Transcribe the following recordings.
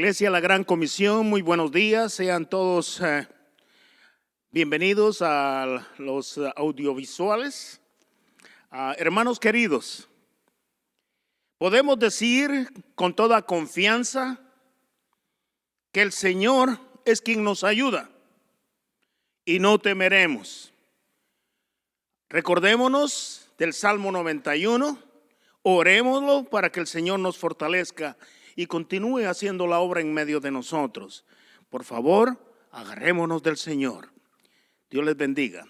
Iglesia La Gran Comisión, muy buenos días, sean todos bienvenidos a los audiovisuales. Hermanos queridos, podemos decir con toda confianza que el Señor es quien nos ayuda y no temeremos. Recordémonos del Salmo 91, orémoslo para que el Señor nos fortalezca y continúe haciendo la obra en medio de nosotros. Por favor, agarrémonos del Señor. Dios les bendiga.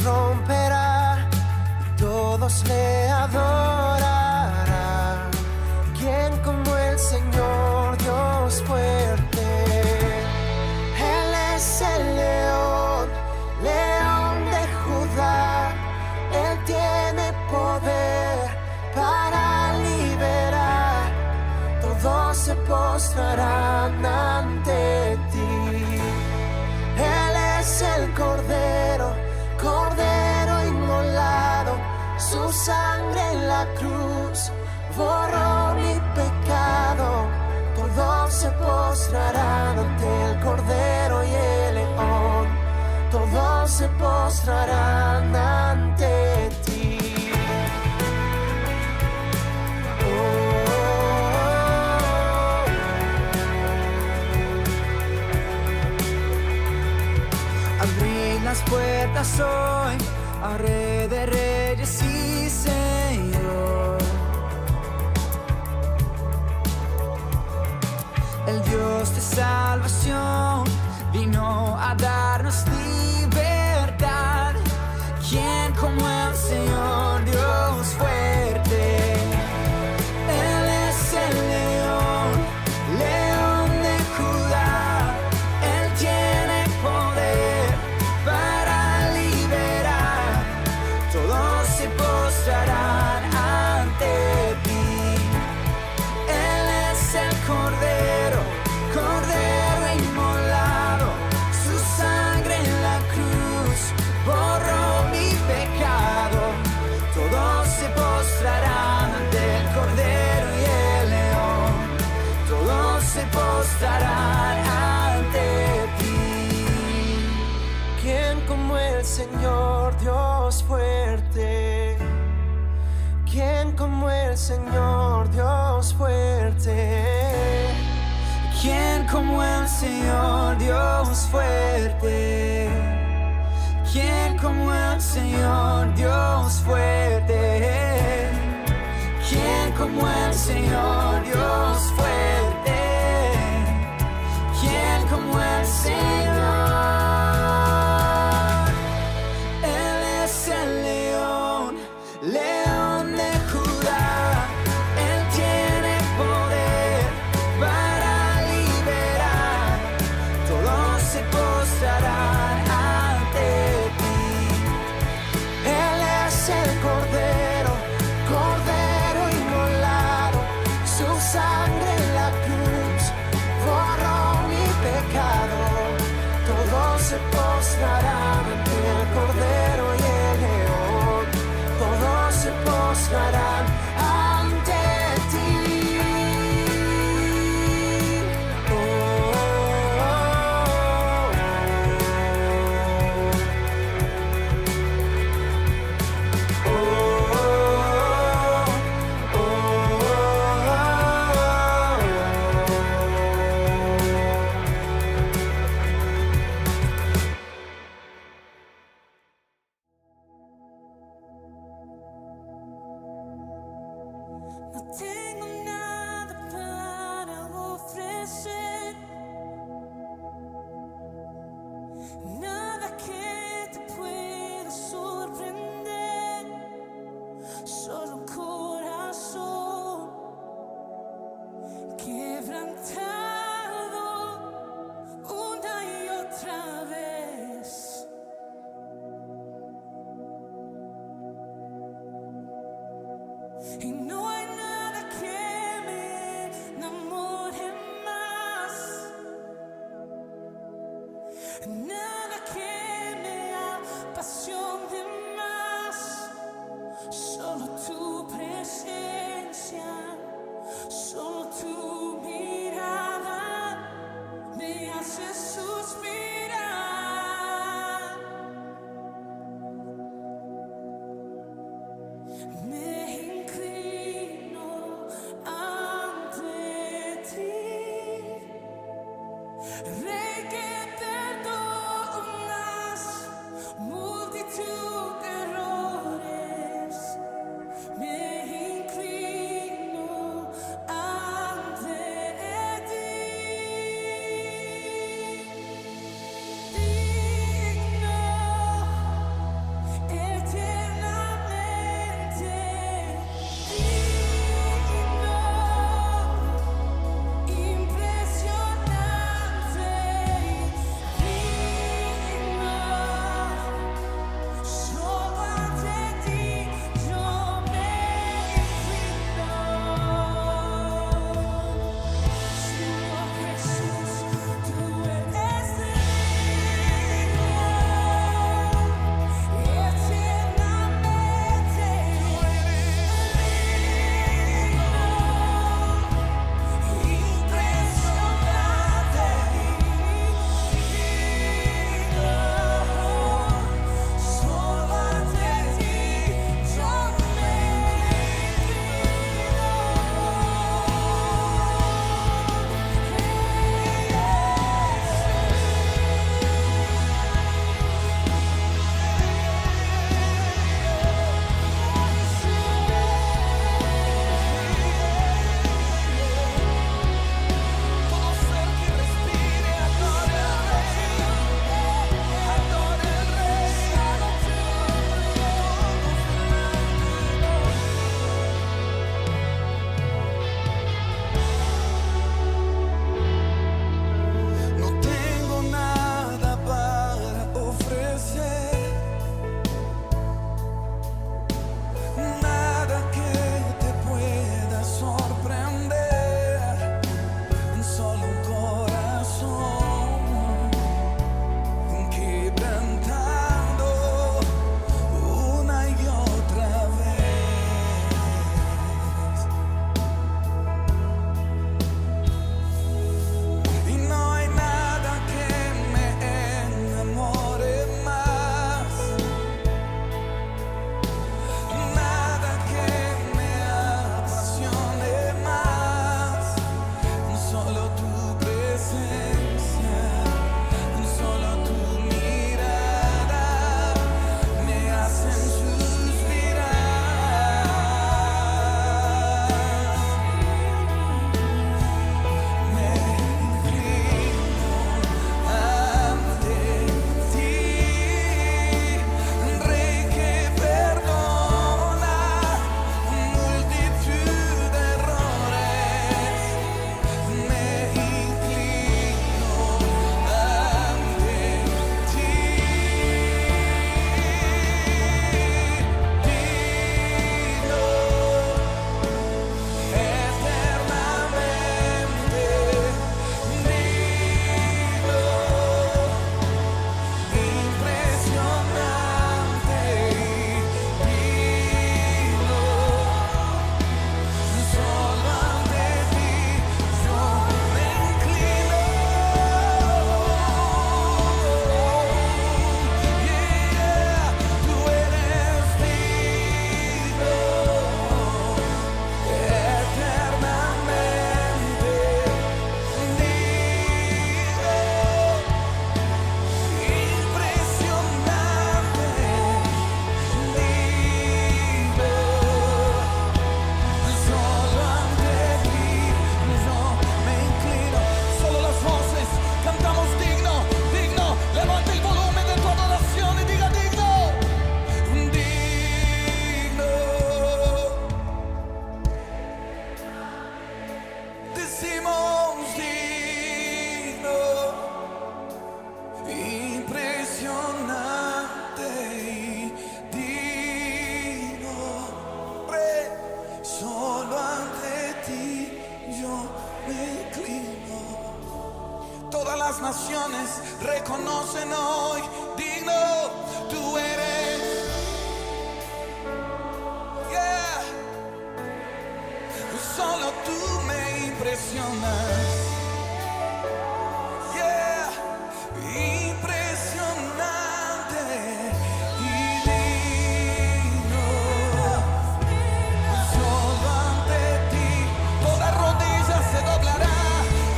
Romperá y todos le adorarán. ¿Quién como el Señor Dios fuerte? Él es el león, león de Judá. Él tiene poder para liberar. Todos se postrarán ante ti. Él es el Cordero, Cordero inmolado, su sangre en la cruz borró mi pecado. Todos se postrarán ante el Cordero y el León, todos se postrarán ante ti. Abrí las puertas hoy a Rey de Reyes y Señor. El Dios de salvación vino a darnos libertad. ¿Quién como el Señor Dios fuerte? Él es el león, león de Judá. Él tiene poder para liberar. Todos se postrarán ante ti. Él es el Cordero, Cordero inmolado, su sangre en la cruz borró mi pecado. Todos se postrarán ante el Cordero y el León, todos se postrarán ante ti. ¿Quién como el Señor Dios fuerte? ¿Quién como el Señor Dios fuerte? ¿Quién como el Señor Dios fuerte? ¿Quién como el Señor Dios fuerte? ¿Quién como el Señor Dios fuerte? ¿Quién como el Señor? Él es el león, león de Judá. Él tiene poder para liberar. Todos se postrarán ante ti. Él es el Cordero, Cordero inmolado, su sangre en la cruz borró mi pecado. Todos se postrarán ante el Cordero y el León, todos se postrarán ante ti. Oh, oh, oh, oh, oh, No tengo nada para ofrecer, nada que te pueda sorprender. y no hay nada que me enamore más, nada que me apasione más, solo tu presencia, solo tu mirada me hace suspirar. Me inclino ante ti, Rey que perdonas multitud de errores. Me inclino ante ti, digno eternamente las naciones reconocen hoy, digno tú eres. Yeah. Solo tú me impresionas. Yeah. Impresionante y digno. Solo ante ti toda rodilla se doblará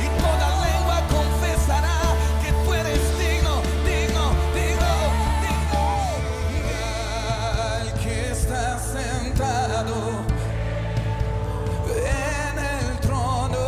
y toda lengua confesará que tú eres digno, digno, digno, digno. Al que está sentado en el trono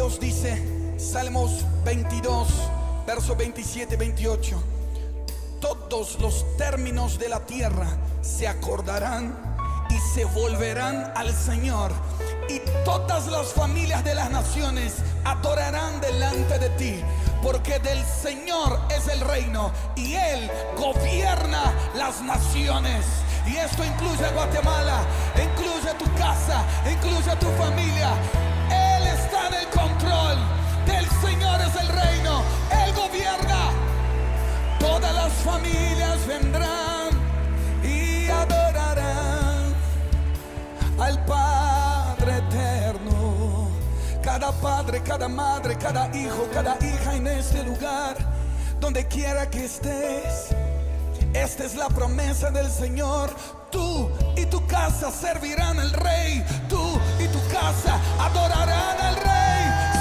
Dios dice, Salmos 22, versos 27 y 28. Todos los términos de la tierra se acordarán y se volverán al Señor, y todas las familias de las naciones adorarán delante de ti, porque del Señor es el reino y Él gobierna las naciones. Y esto incluye a Guatemala, incluye tu casa, incluye a tu familia. Él está en el control. Del Señor es el reino. Él gobierna. Todas las familias vendrán y adorarán al Padre eterno. Cada padre, cada madre, cada hijo, cada hija en este lugar, donde quiera que estés, esta es la promesa del Señor. Tú y tu casa servirán al Rey. Tú y tu casa adorarán al Rey.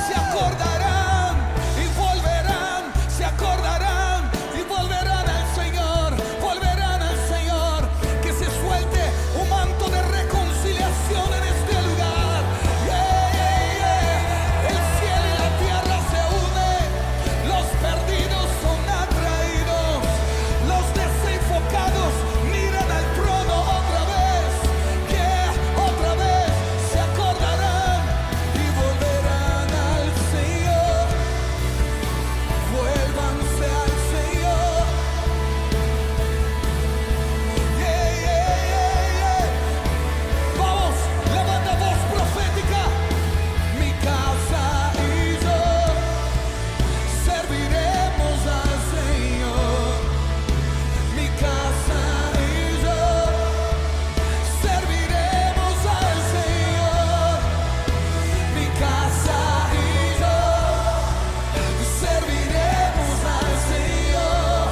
Se acordarán y volverán. Se acordarán y volverán al Señor. Volverán al Señor. Que se suelte un manto de reconciliación en este lugar. Yeah, yeah, yeah. El cielo y la tierra se unen. Los perdidos son atraídos. Los desenfocados miran al trono otra vez. Yeah, otra vez se acordarán y volverán al Señor. Vuélvanse al Señor. Yeah, yeah, yeah, yeah. Vamos, levanta voz profética. Mi casa y yo serviremos al Señor. Mi casa y yo serviremos al Señor. Mi casa y yo serviremos al Señor.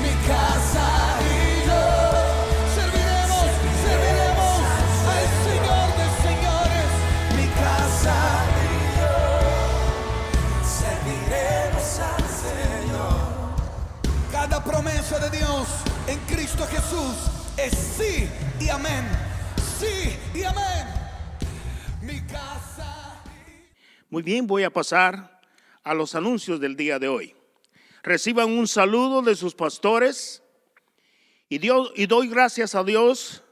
Mi casa y yo serviremos al Señor de señores. Mi casa y yo serviremos al Señor. Cada promesa de Dios en Cristo Jesús es sí y amén. Sí y amén. Mi casa. Muy bien, voy a pasar a los anuncios del día de hoy. Reciban un saludo de sus pastores y doy gracias a Dios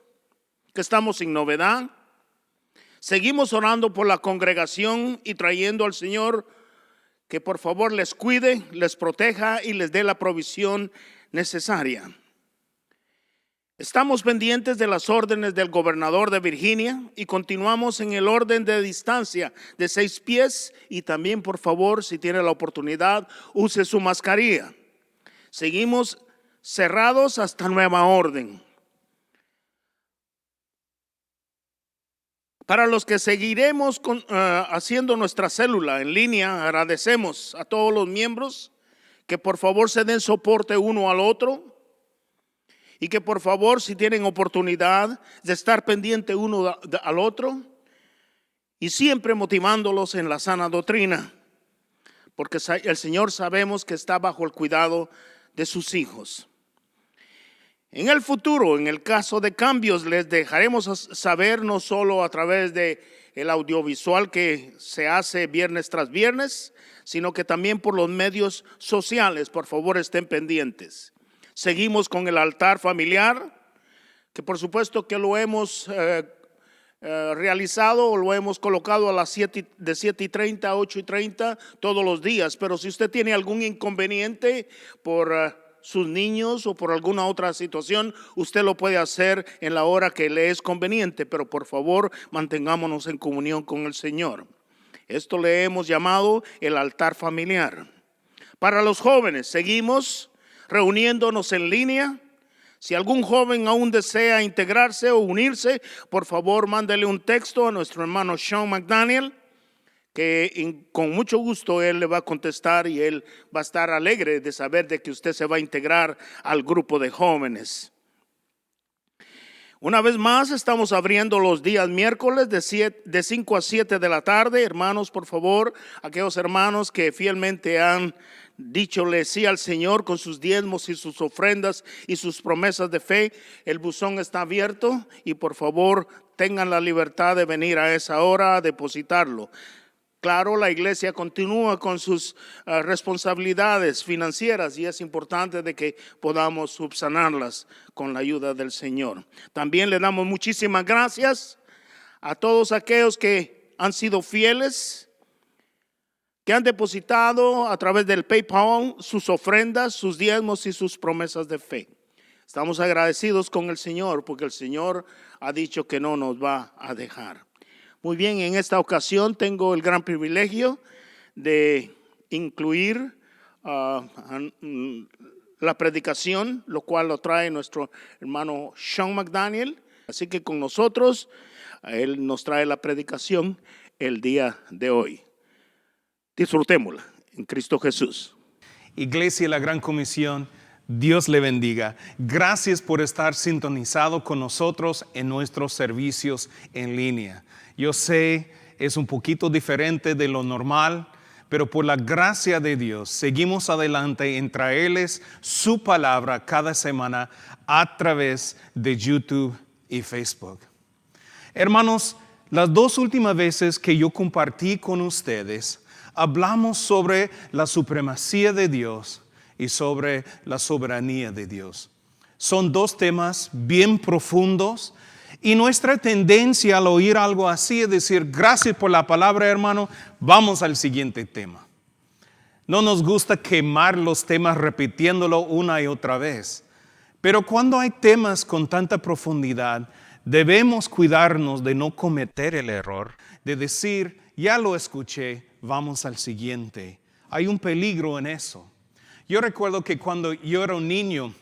que estamos sin novedad. Seguimos orando por la congregación y trayendo al Señor que por favor les cuide, les proteja y les dé la provisión necesaria. Estamos pendientes de las órdenes del gobernador de Virginia y continuamos en el orden de distancia de 6 pies, y también por favor, si tiene la oportunidad, use su mascarilla. Seguimos cerrados hasta nueva orden. Para los que seguiremos haciendo nuestra célula en línea, agradecemos a todos los miembros que por favor se den soporte uno al otro. Y que por favor, si tienen oportunidad de estar pendiente uno al otro, y siempre motivándolos en la sana doctrina, porque el Señor sabemos que está bajo el cuidado de sus hijos. En el futuro, en el caso de cambios, les dejaremos saber no solo a través de el audiovisual que se hace viernes tras viernes, sino que también por los medios sociales. Por favor, estén pendientes. Seguimos con el altar familiar, que por supuesto que lo hemos realizado o lo hemos colocado a las de 7:30 a 8:30 todos los días. Pero si usted tiene algún inconveniente por sus niños o por alguna otra situación, usted lo puede hacer en la hora que le es conveniente. Pero por favor, mantengámonos en comunión con el Señor. Esto le hemos llamado el altar familiar. Para los jóvenes, seguimos reuniéndonos en línea. Si algún joven aún desea integrarse o unirse, por favor mándele un texto a nuestro hermano Sean McDaniel, que con mucho gusto él le va a contestar y él va a estar alegre de saber de que usted se va a integrar al grupo de jóvenes. Una vez más, estamos abriendo los días miércoles de 5 a 7 de la tarde. Hermanos, por favor, aquellos hermanos que fielmente han díchole sí al Señor con sus diezmos y sus ofrendas y sus promesas de fe, el buzón está abierto y por favor tengan la libertad de venir a esa hora a depositarlo. Claro, la iglesia continúa con sus responsabilidades financieras y es importante de que podamos subsanarlas con la ayuda del Señor. También le damos muchísimas gracias a todos aquellos que han sido fieles, que han depositado a través del PayPal sus ofrendas, sus diezmos y sus promesas de fe. Estamos agradecidos con el Señor porque el Señor ha dicho que no nos va a dejar. Muy bien, en esta ocasión tengo el gran privilegio de incluir la predicación, lo cual lo trae nuestro hermano Sean McDaniel. Así que con nosotros, él nos trae la predicación el día de hoy. Disfrutémosla en Cristo Jesús. Iglesia La Gran Comisión, Dios le bendiga. Gracias por estar sintonizado con nosotros en nuestros servicios en línea. Yo sé, es un poquito diferente de lo normal, pero por la gracia de Dios seguimos adelante en traerles su palabra cada semana a través de YouTube y Facebook. Hermanos, las dos últimas veces que yo compartí con ustedes, hablamos sobre la supremacía de Dios y sobre la soberanía de Dios. Son dos temas bien profundos y nuestra tendencia al oír algo así es decir, gracias por la palabra, hermano, vamos al siguiente tema. No nos gusta quemar los temas repitiéndolo una y otra vez, pero cuando hay temas con tanta profundidad, debemos cuidarnos de no cometer el error de decir, ya lo escuché, vamos al siguiente. Hay un peligro en eso. Yo recuerdo que cuando yo era un niño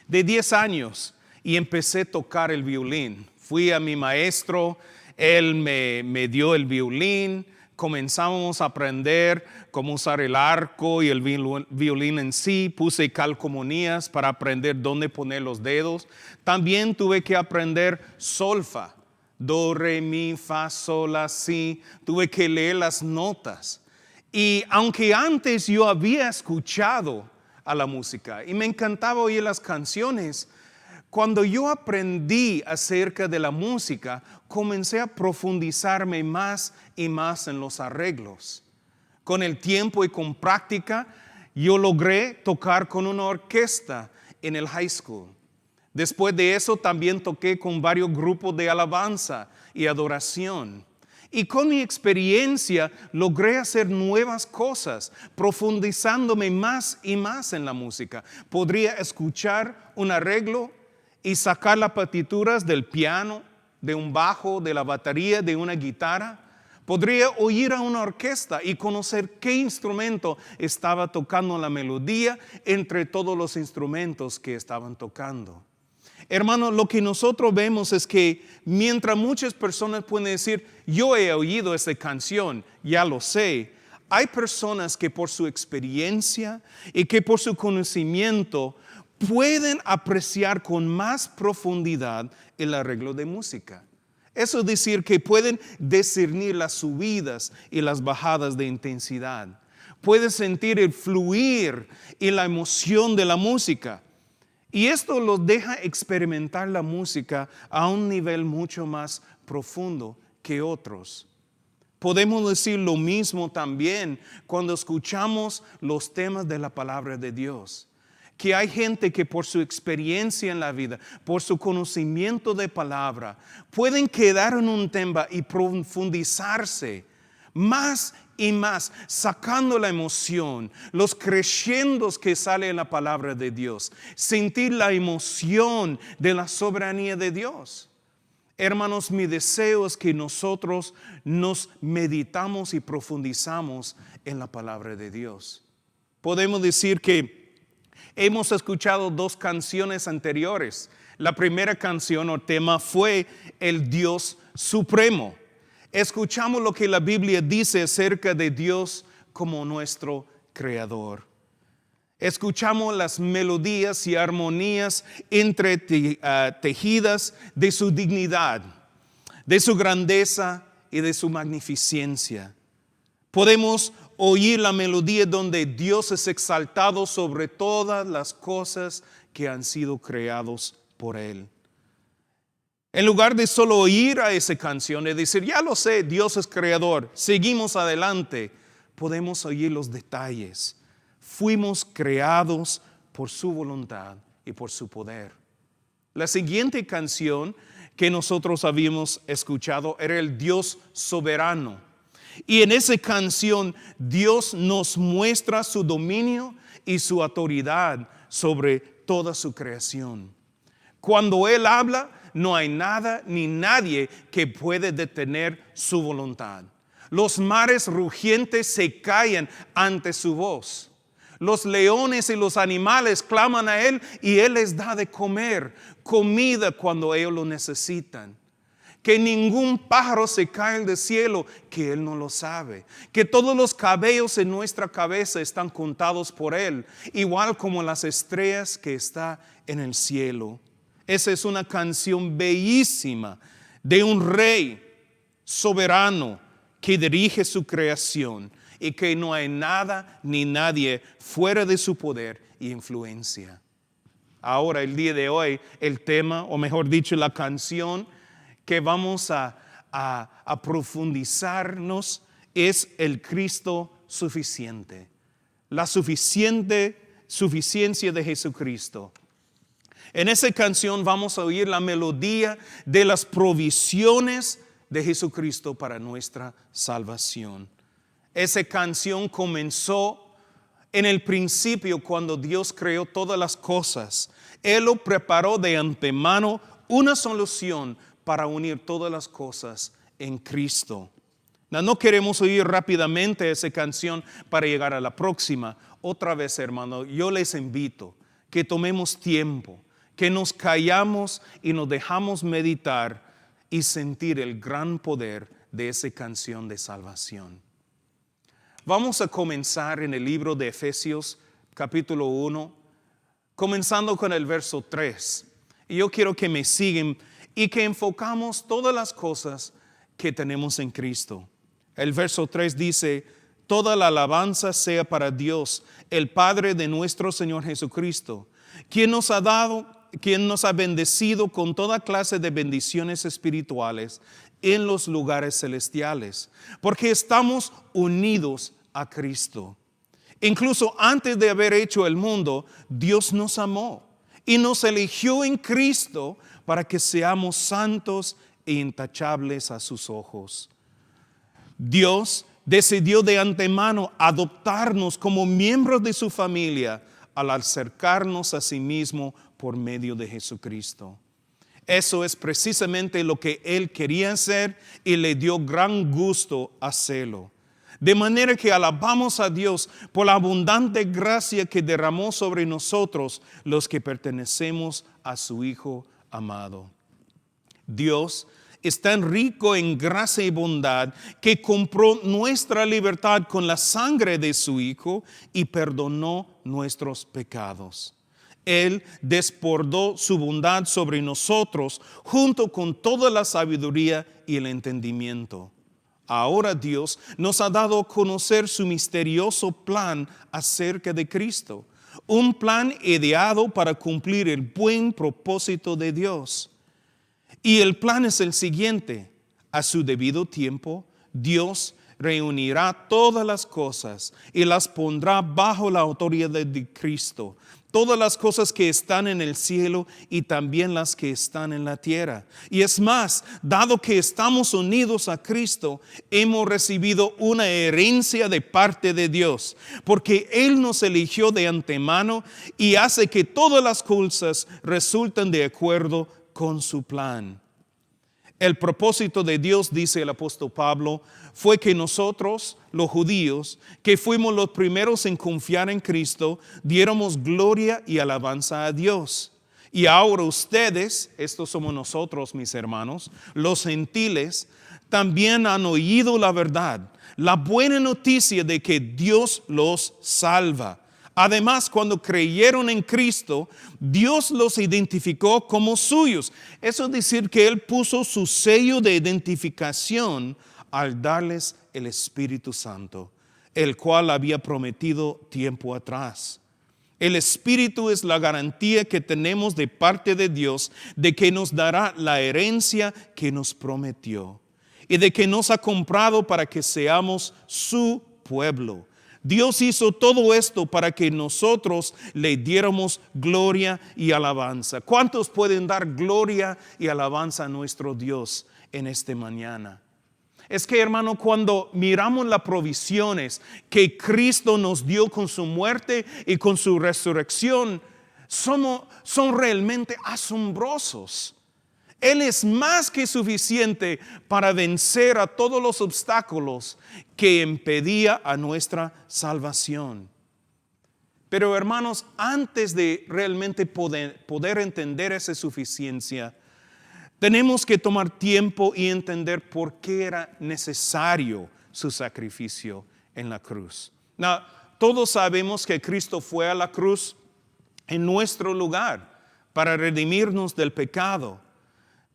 de 10 años y empecé a tocar el violín, fui a mi maestro, él me dio el violín, comenzamos a aprender cómo usar el arco y el violín en sí, puse calcomanías para aprender dónde poner los dedos. También tuve que aprender solfa, do, re, mi, fa, sol, la, si, tuve que leer las notas. Y aunque antes yo había escuchado a la música y me encantaba oír las canciones, cuando yo aprendí acerca de la música, comencé a profundizarme más y más en los arreglos. Con el tiempo y con práctica, yo logré tocar con una orquesta en el high school. Después de eso también toqué con varios grupos de alabanza y adoración. Y con mi experiencia logré hacer nuevas cosas, profundizándome más y más en la música. Podría escuchar un arreglo y sacar las partituras del piano, de un bajo, de la batería, de una guitarra. Podría oír a una orquesta y conocer qué instrumento estaba tocando la melodía entre todos los instrumentos que estaban tocando. Hermano, lo que nosotros vemos es que mientras muchas personas pueden decir, yo he oído esa canción, ya lo sé, hay personas que por su experiencia y que por su conocimiento pueden apreciar con más profundidad el arreglo de música. Eso es decir, que pueden discernir las subidas y las bajadas de intensidad. Pueden sentir el fluir y la emoción de la música. Y esto los deja experimentar la música a un nivel mucho más profundo que otros. Podemos decir lo mismo también cuando escuchamos los temas de la palabra de Dios. Que hay gente que por su experiencia en la vida, por su conocimiento de palabra, pueden quedar en un tema y profundizarse más y más, sacando la emoción, los crescendos que sale en la palabra de Dios, sentir la emoción de la soberanía de Dios. Hermanos, mi deseo es que nosotros nos meditamos y profundizamos en la palabra de Dios. Podemos decir que hemos escuchado dos canciones anteriores. La primera canción o tema fue el Dios Supremo. Escuchamos lo que la Biblia dice acerca de Dios como nuestro Creador. Escuchamos las melodías y armonías entretejidas de su dignidad, de su grandeza y de su magnificencia. Podemos oír la melodía donde Dios es exaltado sobre todas las cosas que han sido creados por Él. En lugar de solo oír a esa canción y decir, ya lo sé, Dios es creador, seguimos adelante, podemos oír los detalles. Fuimos creados por su voluntad y por su poder. La siguiente canción que nosotros habíamos escuchado era el Dios soberano. Y en esa canción Dios nos muestra su dominio y su autoridad sobre toda su creación. Cuando Él habla, no hay nada ni nadie que puede detener su voluntad. Los mares rugientes se callan ante su voz. Los leones y los animales claman a Él y Él les da de comer, comida cuando ellos lo necesitan. Que ningún pájaro se cae del cielo que Él no lo sabe. Que todos los cabellos en nuestra cabeza están contados por Él, igual como las estrellas que están en el cielo. Esa es una canción bellísima de un rey soberano que dirige su creación y que no hay nada ni nadie fuera de su poder e influencia. Ahora, el día de hoy, el tema, o mejor dicho, la canción que vamos a profundizarnos es el Cristo suficiente. La suficiencia de Jesucristo. En esa canción vamos a oír la melodía de las provisiones de Jesucristo para nuestra salvación. Esa canción comenzó en el principio cuando Dios creó todas las cosas. Él lo preparó de antemano una solución para unir todas las cosas en Cristo. No queremos oír rápidamente esa canción para llegar a la próxima. Otra vez, hermano, yo les invito que tomemos tiempo, que nos callamos y nos dejamos meditar y sentir el gran poder de esa canción de salvación. Vamos a comenzar en el libro de Efesios, capítulo 1, comenzando con el verso 3. Y yo quiero que me sigan y que enfocamos todas las cosas que tenemos en Cristo. El verso 3 dice, toda la alabanza sea para Dios, el Padre de nuestro Señor Jesucristo, quien nos ha bendecido con toda clase de bendiciones espirituales en los lugares celestiales, porque estamos unidos a Cristo. Incluso antes de haber hecho el mundo, Dios nos amó y nos eligió en Cristo para que seamos santos e intachables a sus ojos. Dios decidió de antemano adoptarnos como miembros de su familia al acercarnos a sí mismo por medio de Jesucristo. Eso es precisamente lo que Él quería hacer y le dio gran gusto hacerlo. De manera que alabamos a Dios por la abundante gracia que derramó sobre nosotros los que pertenecemos a su Hijo amado. Dios es tan rico en gracia y bondad que compró nuestra libertad con la sangre de su Hijo y perdonó nuestros pecados. Él desbordó su bondad sobre nosotros junto con toda la sabiduría y el entendimiento. Ahora Dios nos ha dado a conocer su misterioso plan acerca de Cristo, un plan ideado para cumplir el buen propósito de Dios. Y el plan es el siguiente: a su debido tiempo, Dios reunirá todas las cosas y las pondrá bajo la autoridad de Cristo. Todas las cosas que están en el cielo y también las que están en la tierra. Y es más, dado que estamos unidos a Cristo, hemos recibido una herencia de parte de Dios, porque Él nos eligió de antemano y hace que todas las cosas resulten de acuerdo con su plan. El propósito de Dios, dice el apóstol Pablo, fue que nosotros, los judíos, que fuimos los primeros en confiar en Cristo, diéramos gloria y alabanza a Dios. Y ahora ustedes, estos somos nosotros, mis hermanos, los gentiles, también han oído la verdad, la buena noticia de que Dios los salva. Además, cuando creyeron en Cristo, Dios los identificó como suyos. Eso es decir que Él puso su sello de identificación al darles el Espíritu Santo, el cual había prometido tiempo atrás. El Espíritu es la garantía que tenemos de parte de Dios de que nos dará la herencia que nos prometió y de que nos ha comprado para que seamos su pueblo. Dios hizo todo esto para que nosotros le diéramos gloria y alabanza. ¿Cuántos pueden dar gloria y alabanza a nuestro Dios en esta mañana? Es que, hermano, cuando miramos las provisiones que Cristo nos dio con su muerte y con su resurrección, son realmente asombrosos. Él es más que suficiente para vencer a todos los obstáculos que impedía a nuestra salvación. Pero, hermanos, antes de realmente poder entender esa suficiencia, tenemos que tomar tiempo y entender por qué era necesario su sacrificio en la cruz. Todos sabemos que Cristo fue a la cruz en nuestro lugar para redimirnos del pecado.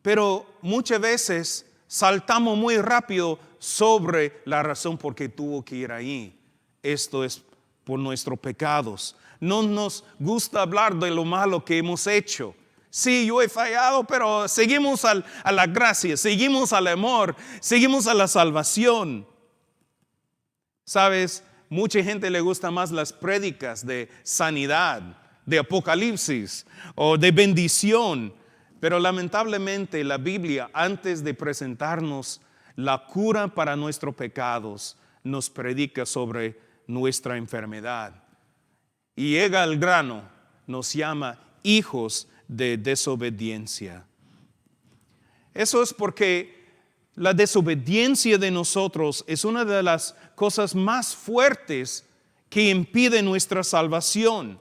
Pero muchas veces saltamos muy rápido sobre la razón por qué tuvo que ir ahí. Esto es por nuestros pecados. No nos gusta hablar de lo malo que hemos hecho. Sí, yo he fallado, pero seguimos a la gracia, seguimos al amor, seguimos a la salvación. Sabes, mucha gente le gusta más las prédicas de sanidad, de apocalipsis o de bendición. Pero lamentablemente la Biblia, antes de presentarnos la cura para nuestros pecados, nos predica sobre nuestra enfermedad. Y llega al grano, nos llama hijos de desobediencia. Eso es porque la desobediencia de nosotros es una de las cosas más fuertes que impide nuestra salvación.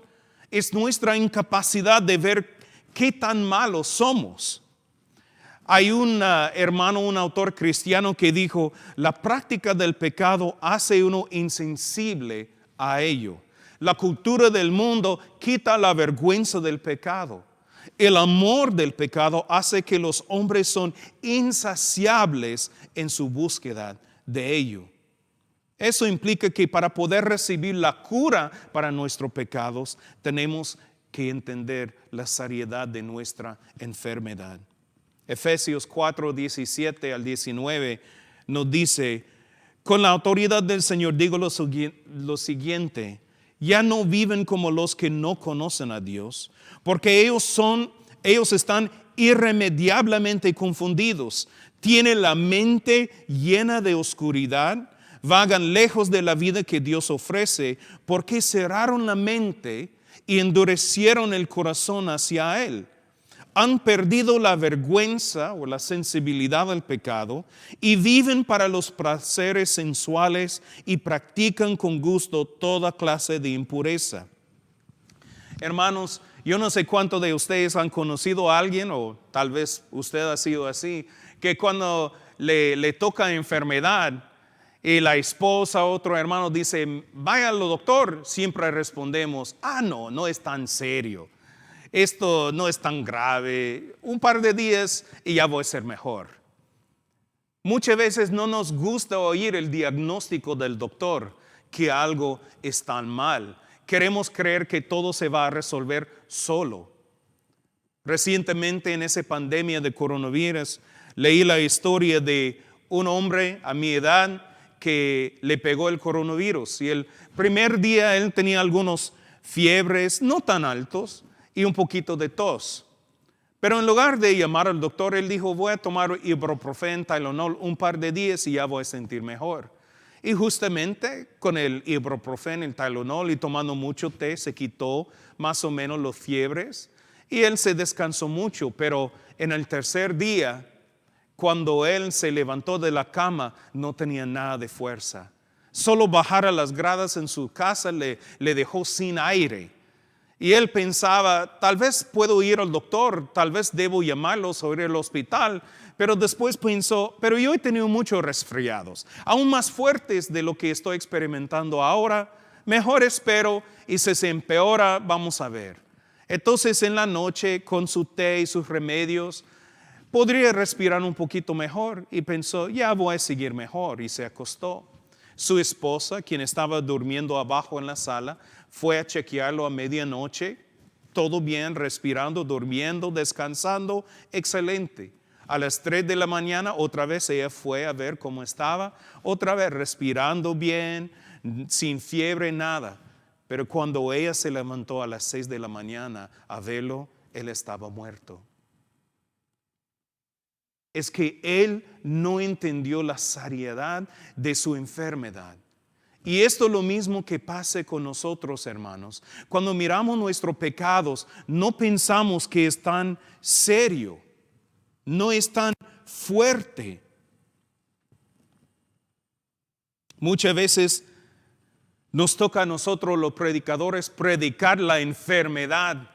Es nuestra incapacidad de ver qué tan malos somos. Hay un hermano, un autor cristiano que dijo, la práctica del pecado hace uno insensible a ello. La cultura del mundo quita la vergüenza del pecado. El amor del pecado hace que los hombres son insaciables en su búsqueda de ello. Eso implica que para poder recibir la cura para nuestros pecados, tenemos que entender la seriedad de nuestra enfermedad. Efesios 4, 17 al 19 nos dice, con la autoridad del Señor digo lo siguiente, ya no viven como los que no conocen a Dios, porque ellos están irremediablemente confundidos, tienen la mente llena de oscuridad, vagan lejos de la vida que Dios ofrece, porque cerraron la mente y endurecieron el corazón hacia Él. Han perdido la vergüenza o la sensibilidad al pecado y viven para los placeres sensuales y practican con gusto toda clase de impureza. Hermanos, yo no sé cuántos de ustedes han conocido a alguien, o tal vez usted ha sido así, que cuando le toca enfermedad y la esposa o otro hermano dice, vaya al doctor, siempre respondemos, no es tan serio. Esto no es tan grave, un par de días y ya voy a ser mejor. Muchas veces no nos gusta oír el diagnóstico del doctor que algo está mal. Queremos creer que todo se va a resolver solo. Recientemente en esa pandemia de coronavirus leí la historia de un hombre a mi edad que le pegó el coronavirus. Y el primer día él tenía algunos fiebres no tan altos y un poquito de tos. Pero en lugar de llamar al doctor, él dijo, voy a tomar ibuprofeno, Tylenol un par de días y ya voy a sentir mejor. Y justamente con el ibuprofeno, el Tylenol y tomando mucho té, se quitó más o menos las fiebres y él se descansó mucho. Pero en el tercer día, cuando él se levantó de la cama, no tenía nada de fuerza. Solo bajar a las gradas en su casa le dejó sin aire. Y él pensaba, tal vez puedo ir al doctor, tal vez debo llamarlos o ir al hospital. Pero después pensó, pero yo he tenido muchos resfriados, aún más fuertes de lo que estoy experimentando ahora. Mejor espero y si se empeora, vamos a ver. Entonces en la noche, con su té y sus remedios, podría respirar un poquito mejor. Y pensó, ya voy a seguir mejor y se acostó. Su esposa, quien estaba durmiendo abajo en la sala, fue a chequearlo a medianoche. Todo bien, respirando, durmiendo, descansando, excelente. A las 3 de la mañana otra vez ella fue a ver cómo estaba, otra vez respirando bien, sin fiebre, nada. Pero cuando ella se levantó a las 6 de la mañana a verlo, él estaba muerto. Es que él no entendió la seriedad de su enfermedad. Y esto es lo mismo que pase con nosotros, hermanos. Cuando miramos nuestros pecados, no pensamos que es tan serio, no es tan fuerte. Muchas veces nos toca a nosotros los predicadores predicar la enfermedad,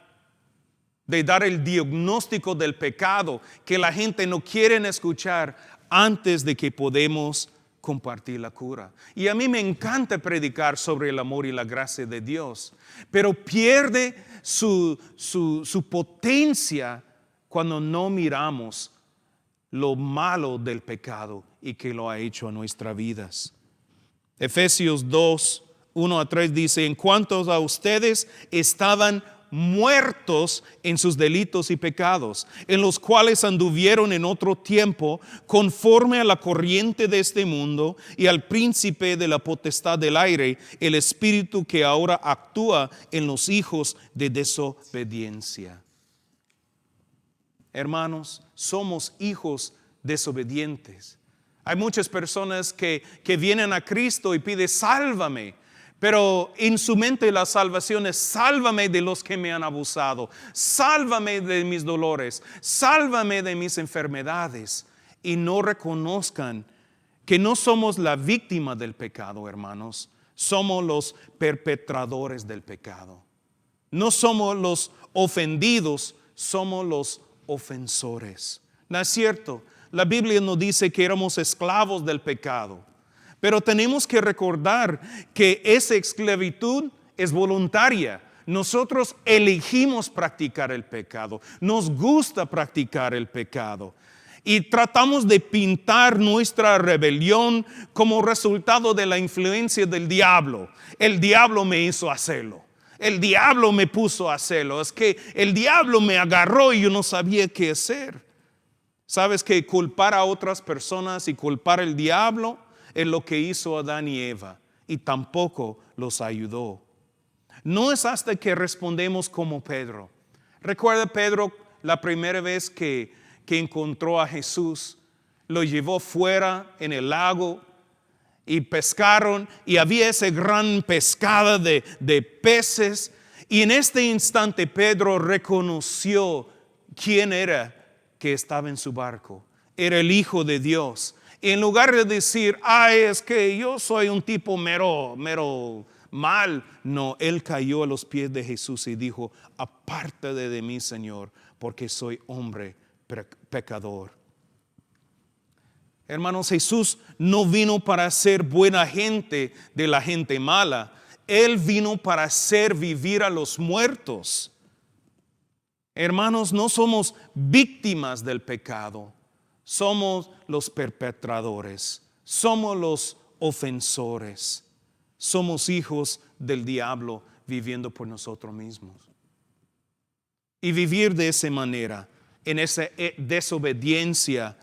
de dar el diagnóstico del pecado que la gente no quiere escuchar antes de que podemos compartir la cura. Y a mí me encanta predicar sobre el amor y la gracia de Dios, pero pierde su potencia cuando no miramos lo malo del pecado y que lo ha hecho a nuestras vidas. Efesios 2, 1-3 dice: en cuanto a ustedes estaban muertos en sus delitos y pecados, en los cuales anduvieron en otro tiempo, conforme a la corriente de este mundo y al príncipe de la potestad del aire, el espíritu que ahora actúa en los hijos de desobediencia. Hermanos, somos hijos desobedientes. Hay muchas personas que vienen a Cristo y piden: sálvame. Pero en su mente la salvación es: sálvame de los que me han abusado, sálvame de mis dolores, sálvame de mis enfermedades. Y no reconozcan que no somos la víctima del pecado, hermanos. Somos los perpetradores del pecado. No somos los ofendidos, somos los ofensores. ¿No es cierto? La Biblia nos dice que éramos esclavos del pecado. Pero tenemos que recordar que esa esclavitud es voluntaria. Nosotros elegimos practicar el pecado. Nos gusta practicar el pecado. Y tratamos de pintar nuestra rebelión como resultado de la influencia del diablo. El diablo me hizo hacerlo. El diablo me puso a hacerlo. Es que el diablo me agarró y yo no sabía qué hacer. ¿Sabes que culpar a otras personas y culpar al diablo es lo que hizo Adán y Eva, y tampoco los ayudó? No es hasta que respondemos como Pedro. Recuerda Pedro la primera vez que encontró a Jesús, lo llevó fuera en el lago y pescaron, y había esa gran pescada de peces, y en este instante Pedro reconoció quién era que estaba en su barco. Era el Hijo de Dios. En lugar de decir: es que yo soy un tipo mero mal. No, él cayó a los pies de Jesús y dijo: apártate de mí, Señor, porque soy hombre pecador. Hermanos, Jesús no vino para hacer buena gente de la gente mala. Él vino para hacer vivir a los muertos. Hermanos, no somos víctimas del pecado. Somos los perpetradores, somos los ofensores, somos hijos del diablo viviendo por nosotros mismos. Y vivir de esa manera, en esa desobediencia,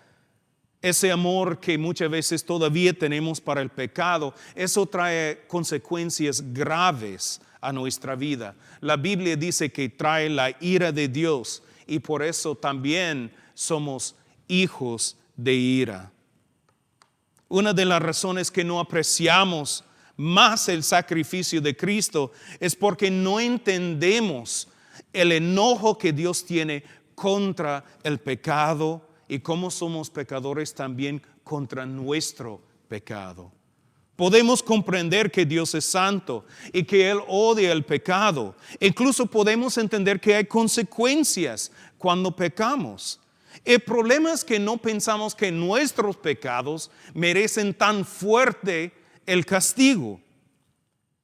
ese amor que muchas veces todavía tenemos para el pecado, eso trae consecuencias graves a nuestra vida. La Biblia dice que trae la ira de Dios, y por eso también somos hijos de ira. Una de las razones que no apreciamos más el sacrificio de Cristo es porque no entendemos el enojo que Dios tiene contra el pecado y cómo somos pecadores también contra nuestro pecado. Podemos comprender que Dios es santo y que Él odia el pecado. Incluso podemos entender que hay consecuencias cuando pecamos. El problema es que no pensamos que nuestros pecados merecen tan fuerte el castigo.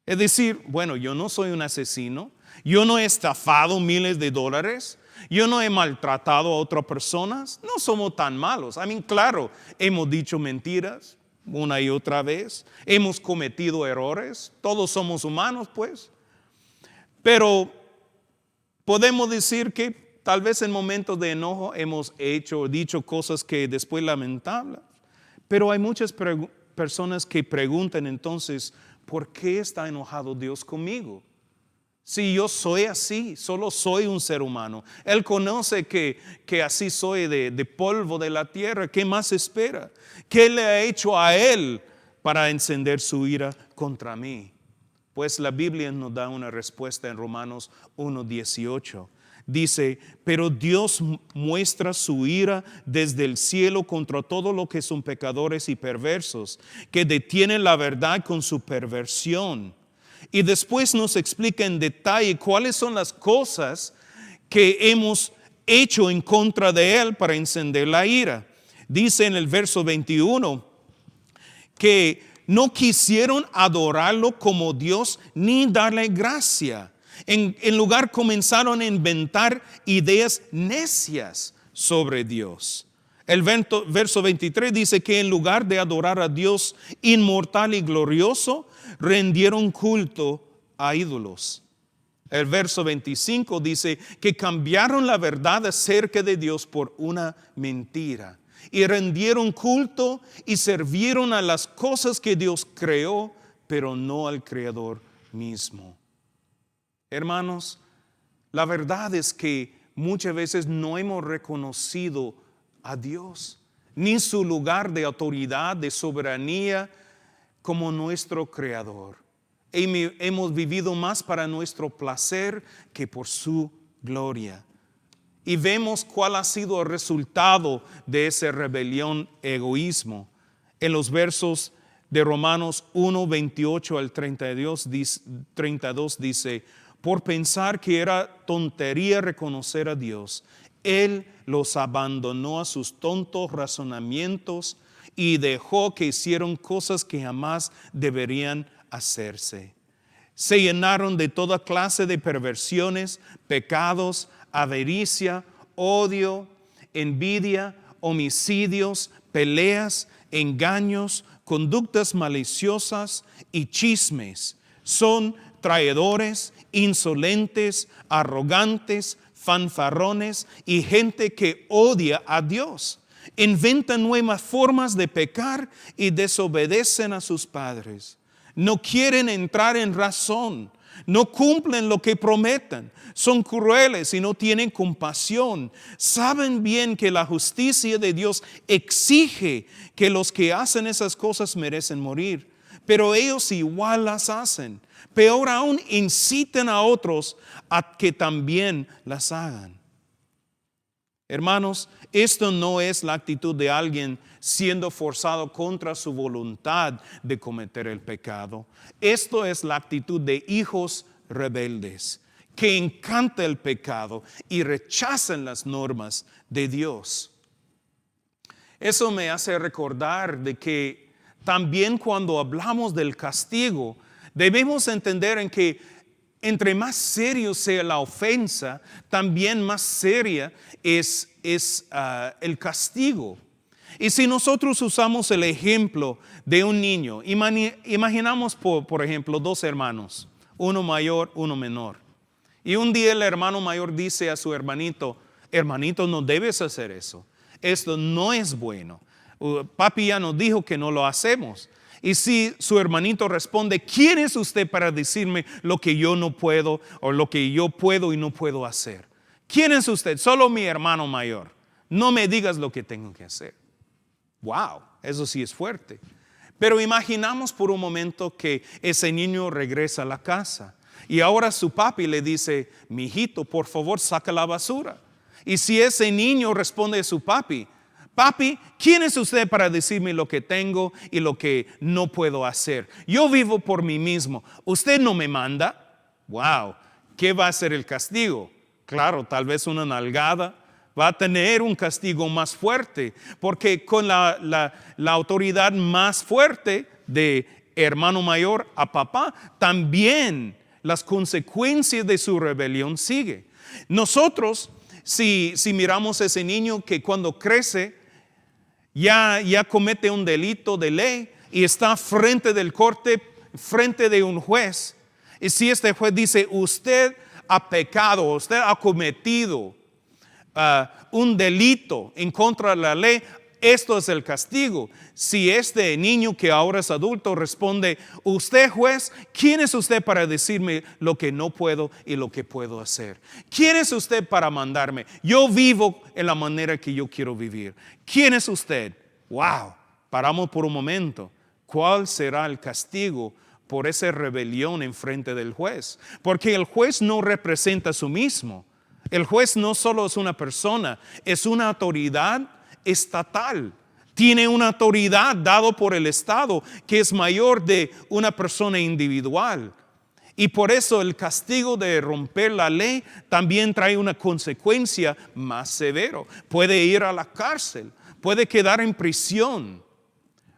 Es decir, bueno, yo no soy un asesino, yo no he estafado miles de dólares, yo no he maltratado a otras personas, no somos tan malos. Claro, hemos dicho mentiras, una y otra vez. Hemos cometido errores. Todos somos humanos, pues. Pero podemos decir que tal vez en momentos de enojo hemos hecho o dicho cosas que después lamentables. Pero hay muchas personas que preguntan entonces, ¿por qué está enojado Dios conmigo? Si yo soy así, solo soy un ser humano. Él conoce que así soy de polvo de la tierra. ¿Qué más espera? ¿Qué le ha hecho a Él para encender su ira contra mí? Pues la Biblia nos da una respuesta en Romanos 1:18. Dice, pero Dios muestra su ira desde el cielo contra todo lo que son pecadores y perversos, que detienen la verdad con su perversión. Y después nos explica en detalle cuáles son las cosas que hemos hecho en contra de Él para encender la ira. Dice en el verso 21 que no quisieron adorarlo como Dios ni darle gracia. En lugar comenzaron a inventar ideas necias sobre Dios. El verso 23 dice que en lugar de adorar a Dios inmortal y glorioso, rendieron culto a ídolos. El verso 25 dice que cambiaron la verdad acerca de Dios por una mentira y rendieron culto y sirvieron a las cosas que Dios creó, pero no al Creador mismo. Hermanos, la verdad es que muchas veces no hemos reconocido a Dios, ni su lugar de autoridad, de soberanía como nuestro Creador. Hemos vivido más para nuestro placer que por su gloria. Y vemos cuál ha sido el resultado de esa rebelión, egoísmo. En los versos de Romanos 1:28 al 32 dice, por pensar que era tontería reconocer a Dios, Él los abandonó a sus tontos razonamientos y dejó que hicieron cosas que jamás deberían hacerse. Se llenaron de toda clase de perversiones, pecados, avaricia, odio, envidia, homicidios, peleas, engaños, conductas maliciosas y chismes. Son traidores, insolentes, arrogantes, fanfarrones y gente que odia a Dios. Inventan nuevas formas de pecar y desobedecen a sus padres. No quieren entrar en razón, no cumplen lo que prometen, son crueles y no tienen compasión. Saben bien que la justicia de Dios exige que los que hacen esas cosas merecen morir, pero ellos igual las hacen. Peor aún, inciten a otros a que también las hagan. Hermanos, esto no es la actitud de alguien siendo forzado contra su voluntad de cometer el pecado. Esto es la actitud de hijos rebeldes que encanta el pecado y rechazan las normas de Dios. Eso me hace recordar de que también cuando hablamos del castigo, debemos entender en que entre más serio sea la ofensa, también más seria es el castigo. Y si nosotros usamos el ejemplo de un niño, imaginamos por ejemplo 2 hermanos, uno mayor, uno menor. Y un día el hermano mayor dice a su hermanito, hermanito, no debes hacer eso. Esto no es bueno. Papi ya nos dijo que no lo hacemos. Y si su hermanito responde, ¿quién es usted para decirme lo que yo no puedo o lo que yo puedo y no puedo hacer? ¿Quién es usted? Solo mi hermano mayor. No me digas lo que tengo que hacer. Wow, eso sí es fuerte. Pero imaginamos por un momento que ese niño regresa a la casa y ahora su papi le dice, mijito, por favor, saca la basura. Y si ese niño responde a su papi, papi, ¿quién es usted para decirme lo que tengo y lo que no puedo hacer? Yo vivo por mí mismo. ¿Usted no me manda? Wow, ¿qué va a ser el castigo? Claro, tal vez una nalgada. Va a tener un castigo más fuerte, porque con la autoridad más fuerte de hermano mayor a papá, también las consecuencias de su rebelión siguen. Nosotros, si miramos a ese niño que cuando crece, ya comete un delito de ley y está frente del corte, frente de un juez. Y si este juez dice, usted ha pecado, usted ha cometido un delito en contra de la ley, esto es el castigo. Si este niño que ahora es adulto responde, usted juez, ¿quién es usted para decirme lo que no puedo y lo que puedo hacer? ¿Quién es usted para mandarme? Yo vivo en la manera que yo quiero vivir. ¿Quién es usted? Wow, paramos por un momento. ¿Cuál será el castigo por esa rebelión en frente del juez? Porque el juez no representa a sí mismo. El juez no solo es una persona, es una autoridad estatal. Tiene una autoridad dada por el Estado que es mayor de una persona individual. Y por eso el castigo de romper la ley también trae una consecuencia más severa. Puede ir a la cárcel, puede quedar en prisión.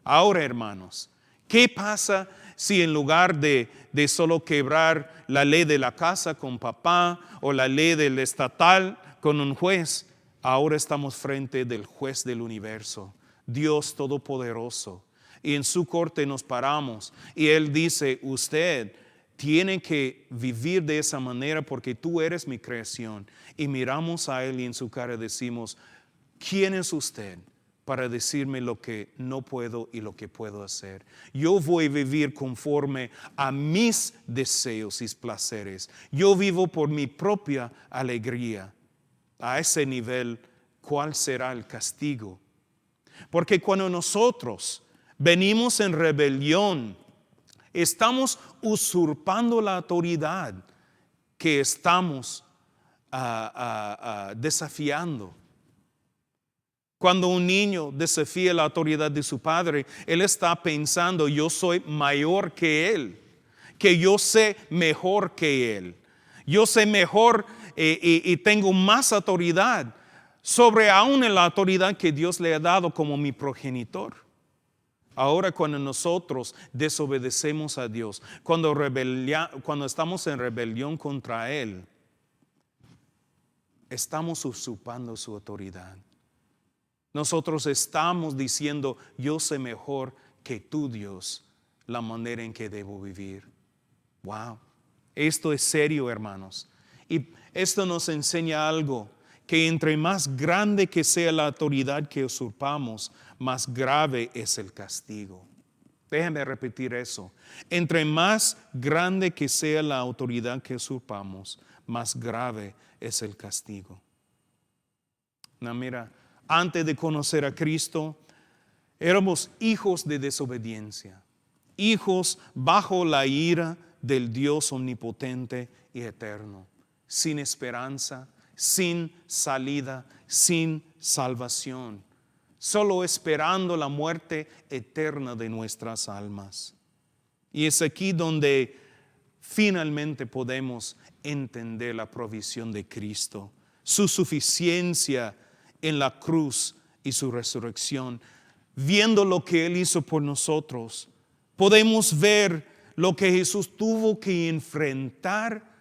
Ahora, hermanos, ¿qué pasa si en lugar de solo quebrar la ley de la casa con papá o la ley del estatal con un juez, ahora estamos frente del juez del universo, Dios Todopoderoso, y en su corte nos paramos y Él dice, usted tiene que vivir de esa manera porque tú eres mi creación? Y miramos a Él y en su cara decimos, ¿quién es usted para decirme lo que no puedo y lo que puedo hacer? Yo voy a vivir conforme a mis deseos y placeres. Yo vivo por mi propia alegría. A ese nivel, ¿cuál será el castigo? Porque cuando nosotros venimos en rebelión, estamos usurpando la autoridad que estamos desafiando. Cuando un niño desafía la autoridad de su padre, él está pensando, yo soy mayor que él, que yo sé mejor que él. Yo sé mejor y tengo más autoridad sobre aún la autoridad que Dios le ha dado como mi progenitor. Ahora cuando nosotros desobedecemos a Dios, cuando estamos en rebelión contra Él, estamos usurpando su autoridad. Nosotros estamos diciendo, yo sé mejor que tú, Dios, la manera en que debo vivir. Wow, esto es serio, hermanos. Y esto nos enseña algo, que entre más grande que sea la autoridad que usurpamos, más grave es el castigo. Déjenme repetir eso. Entre más grande que sea la autoridad que usurpamos, más grave es el castigo. No, mira, antes de conocer a Cristo, éramos hijos de desobediencia, hijos bajo la ira del Dios omnipotente y eterno, sin esperanza, sin salida, sin salvación, solo esperando la muerte eterna de nuestras almas. Y es aquí donde finalmente podemos entender la provisión de Cristo, su suficiencia en la cruz y su resurrección. Viendo lo que Él hizo por nosotros, podemos ver lo que Jesús tuvo que enfrentar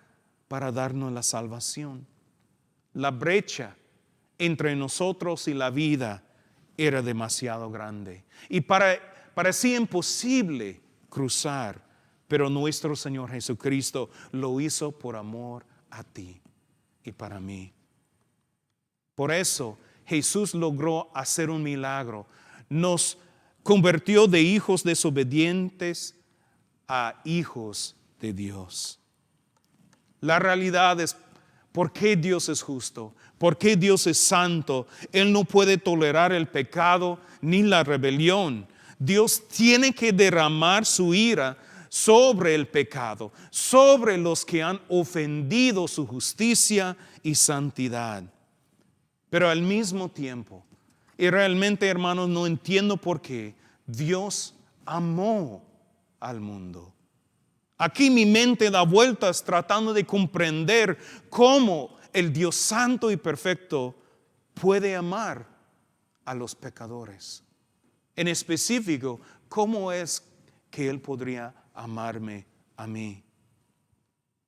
para darnos la salvación. La brecha entre nosotros y la vida era demasiado grande y parecía imposible cruzar, pero nuestro Señor Jesucristo lo hizo por amor a ti y para mí. Por eso Jesús logró hacer un milagro. Nos convirtió de hijos desobedientes a hijos de Dios. La realidad es, ¿por qué Dios es justo? ¿Por qué Dios es santo? Él no puede tolerar el pecado ni la rebelión. Dios tiene que derramar su ira sobre el pecado, sobre los que han ofendido su justicia y santidad. Pero al mismo tiempo, y realmente, hermanos, no entiendo por qué, Dios amó al mundo. Aquí mi mente da vueltas tratando de comprender cómo el Dios santo y perfecto puede amar a los pecadores. En específico, ¿cómo es que Él podría amarme a mí?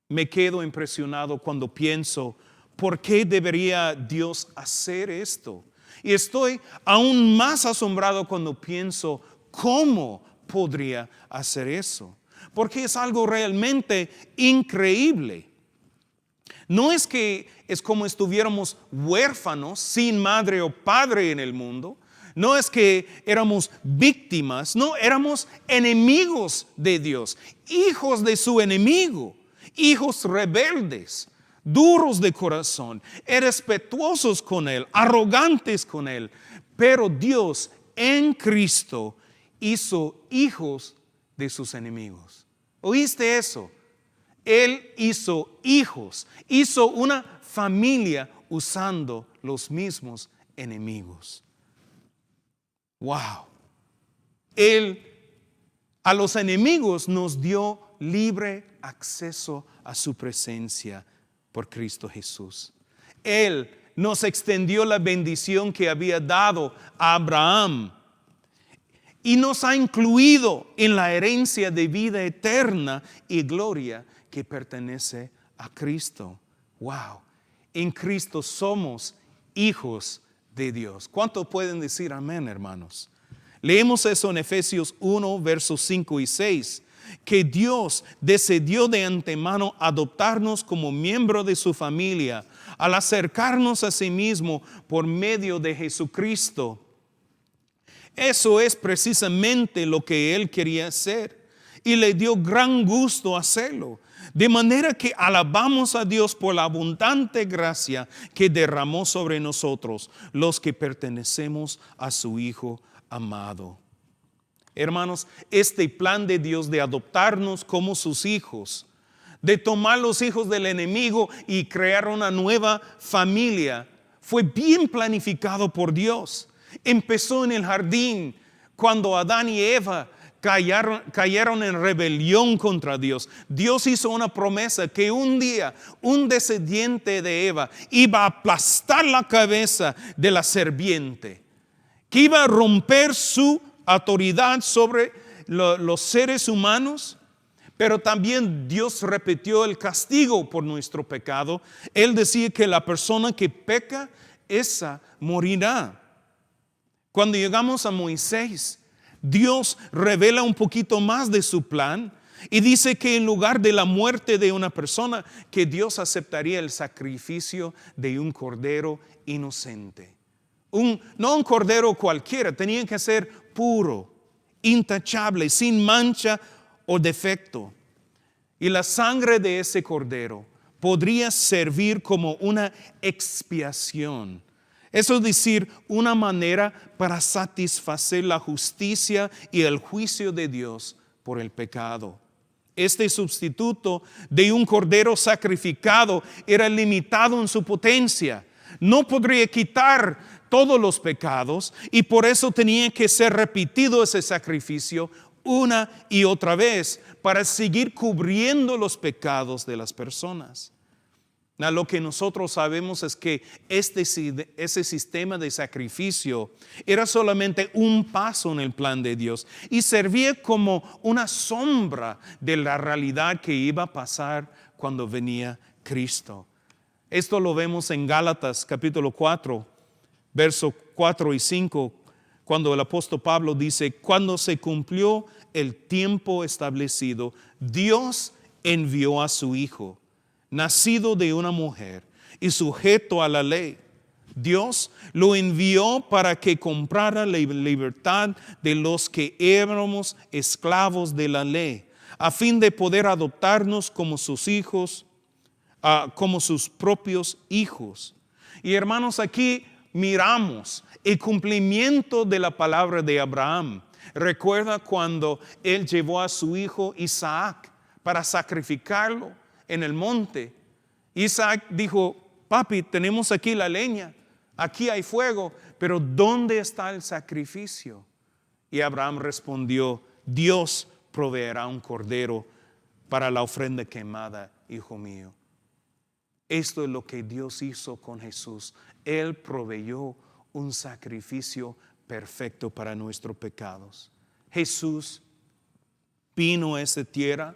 Me quedo impresionado cuando pienso, ¿por qué debería Dios hacer esto? Y estoy aún más asombrado cuando pienso cómo podría hacer eso. Porque es algo realmente increíble. No es que es como estuviéramos huérfanos, sin madre o padre en el mundo. No es que éramos víctimas, no, éramos enemigos de Dios, hijos de su enemigo, hijos rebeldes, duros de corazón, irrespetuosos con Él, arrogantes con Él. Pero Dios en Cristo hizo hijos de sus enemigos. ¿Oíste eso? Él hizo hijos, hizo una familia usando los mismos enemigos. Wow. Él a los enemigos nos dio libre acceso a su presencia por Cristo Jesús. Él nos extendió la bendición que había dado a Abraham y nos ha incluido en la herencia de vida eterna y gloria que pertenece a Cristo. Wow. En Cristo somos hijos de Dios. ¿Cuánto pueden decir amén, hermanos? Leemos eso en Efesios 1, versos 5 y 6, que Dios decidió de antemano adoptarnos como miembro de su familia al acercarnos a sí mismo por medio de Jesucristo. Eso es precisamente lo que Él quería hacer y le dio gran gusto hacerlo. De manera que alabamos a Dios por la abundante gracia que derramó sobre nosotros, los que pertenecemos a su Hijo amado. Hermanos, este plan de Dios de adoptarnos como sus hijos, de tomar los hijos del enemigo y crear una nueva familia, fue bien planificado por Dios. Empezó en el jardín cuando Adán y Eva cayeron en rebelión contra Dios. Dios hizo una promesa que un día un descendiente de Eva iba a aplastar la cabeza de la serpiente, que iba a romper su autoridad sobre los seres humanos. Pero también Dios repitió el castigo por nuestro pecado. Él decía que la persona que peca, esa morirá. Cuando llegamos a Moisés, Dios revela un poquito más de su plan y dice que en lugar de la muerte de una persona, que Dios aceptaría el sacrificio de un cordero inocente. No un cordero cualquiera, tenía que ser puro, intachable, sin mancha o defecto. Y la sangre de ese cordero podría servir como una expiación. Eso es decir, una manera para satisfacer la justicia y el juicio de Dios por el pecado. Este sustituto de un cordero sacrificado era limitado en su potencia. No podría quitar todos los pecados y por eso tenía que ser repetido ese sacrificio una y otra vez para seguir cubriendo los pecados de las personas. Lo que nosotros sabemos es que ese sistema de sacrificio era solamente un paso en el plan de Dios y servía como una sombra de la realidad que iba a pasar cuando venía Cristo. Esto lo vemos en Gálatas capítulo 4, versos 4 y 5, cuando el apóstol Pablo dice: cuando se cumplió el tiempo establecido, Dios envió a su Hijo, nacido de una mujer y sujeto a la ley. Dios lo envió para que comprara la libertad de los que éramos esclavos de la ley, a fin de poder adoptarnos como sus hijos, como sus propios hijos. Y hermanos, aquí miramos el cumplimiento de la palabra de Abraham. Recuerda cuando él llevó a su hijo Isaac para sacrificarlo en el monte. Isaac dijo: papi, tenemos aquí la leña, aquí hay fuego, pero ¿dónde está el sacrificio? Y Abraham respondió: Dios proveerá un cordero para la ofrenda quemada, hijo mío. Esto es lo que Dios hizo con Jesús. Él proveyó un sacrificio perfecto para nuestros pecados. Jesús vino a esta tierra,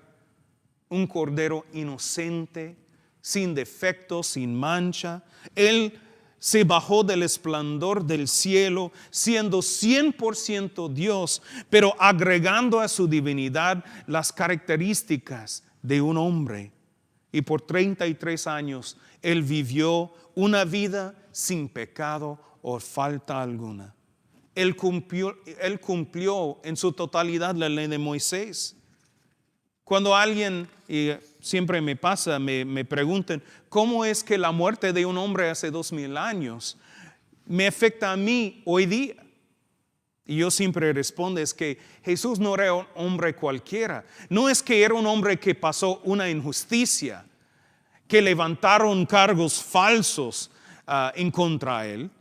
un cordero inocente, sin defecto, sin mancha. Él se bajó del esplendor del cielo, siendo 100% Dios, pero agregando a su divinidad las características de un hombre. Y por 33 años Él vivió una vida sin pecado o falta alguna. Él cumplió en su totalidad la ley de Moisés. Cuando alguien, y siempre me pasa, me preguntan, ¿cómo es que la muerte de un hombre hace 2000 años me afecta a mí hoy día? Y yo siempre respondo, es que Jesús no era un hombre cualquiera. No es que era un hombre que pasó una injusticia, que levantaron cargos falsos en contra de él.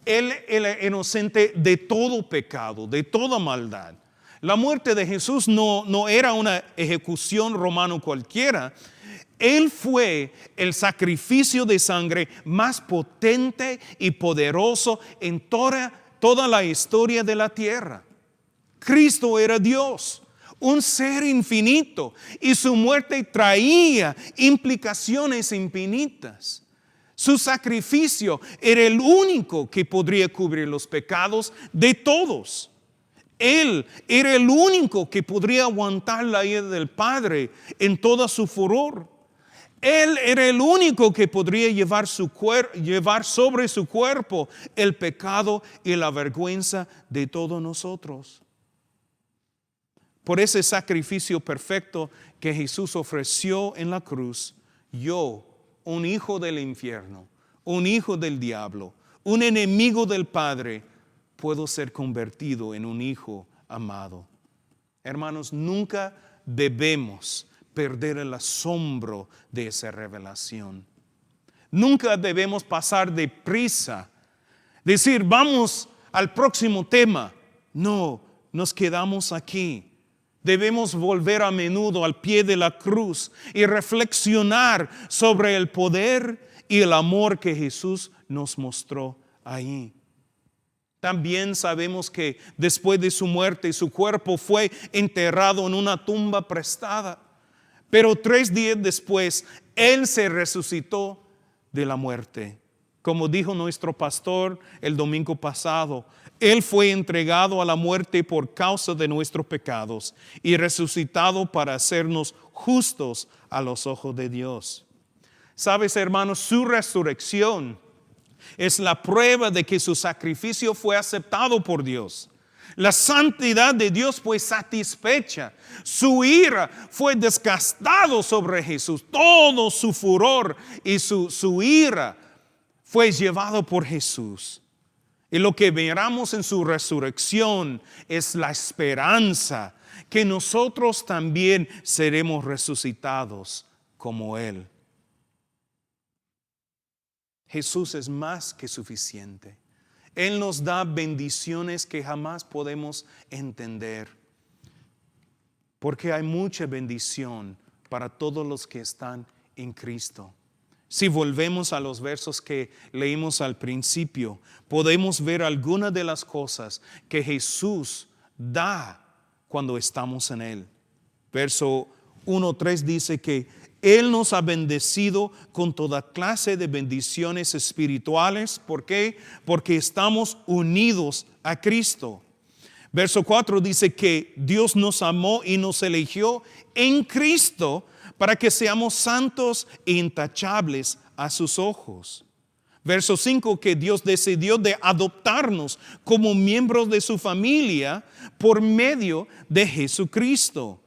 Él era inocente de todo pecado, de toda maldad. La muerte de Jesús no era una ejecución romana cualquiera. Él fue el sacrificio de sangre más potente y poderoso en toda la historia de la tierra. Cristo era Dios, un ser infinito, y su muerte traía implicaciones infinitas. Su sacrificio era el único que podría cubrir los pecados de todos. Él era el único que podría aguantar la ira del Padre en toda su furor. Él era el único que podría llevar sobre su cuerpo el pecado y la vergüenza de todos nosotros. Por ese sacrificio perfecto que Jesús ofreció en la cruz, yo, un hijo del infierno, un hijo del diablo, un enemigo del Padre, puedo ser convertido en un hijo amado. Hermanos, nunca debemos perder el asombro de esa revelación. Nunca debemos pasar deprisa, decir, vamos al próximo tema. No, nos quedamos aquí. Debemos volver a menudo al pie de la cruz y reflexionar sobre el poder y el amor que Jesús nos mostró ahí. También sabemos que después de su muerte su cuerpo fue enterrado en una tumba prestada. Pero 3 días después Él se resucitó de la muerte. Como dijo nuestro pastor el domingo pasado, Él fue entregado a la muerte por causa de nuestros pecados y resucitado para hacernos justos a los ojos de Dios. Sabes, hermanos, su resurrección es la prueba de que su sacrificio fue aceptado por Dios. La santidad de Dios fue satisfecha. Su ira fue desgastado sobre Jesús. Todo su furor y su ira fue llevado por Jesús. Y lo que veremos en su resurrección es la esperanza que nosotros también seremos resucitados como Él. Jesús es más que suficiente. Él nos da bendiciones que jamás podemos entender. Porque hay mucha bendición para todos los que están en Cristo. Si volvemos a los versos que leímos al principio, podemos ver algunas de las cosas que Jesús da cuando estamos en Él. Verso 1:3 dice que Él nos ha bendecido con toda clase de bendiciones espirituales. ¿Por qué? Porque estamos unidos a Cristo. Verso 4 dice que Dios nos amó y nos eligió en Cristo para que seamos santos e intachables a sus ojos. Verso 5, que Dios decidió de adoptarnos como miembros de su familia por medio de Jesucristo.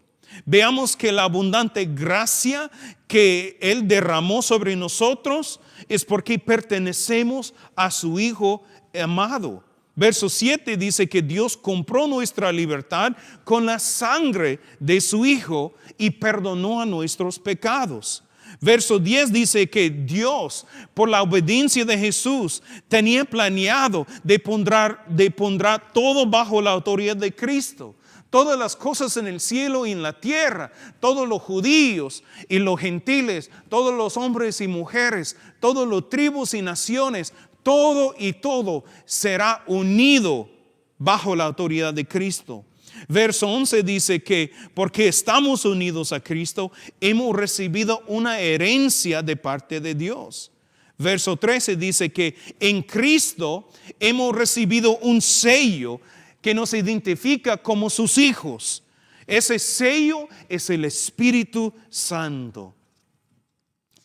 Veamos que la abundante gracia que Él derramó sobre nosotros es porque pertenecemos a su Hijo amado. Verso 7 dice que Dios compró nuestra libertad con la sangre de su Hijo y perdonó a nuestros pecados. Verso 10 dice que Dios, por la obediencia de Jesús, tenía planeado de pondrá todo bajo la autoridad de Cristo. Todas las cosas en el cielo y en la tierra, todos los judíos y los gentiles, todos los hombres y mujeres, todas las tribus y naciones, todo y todo será unido bajo la autoridad de Cristo. Verso 11 dice que porque estamos unidos a Cristo, hemos recibido una herencia de parte de Dios. Verso 13 dice que en Cristo hemos recibido un sello que nos identifica como sus hijos. Ese sello es el Espíritu Santo.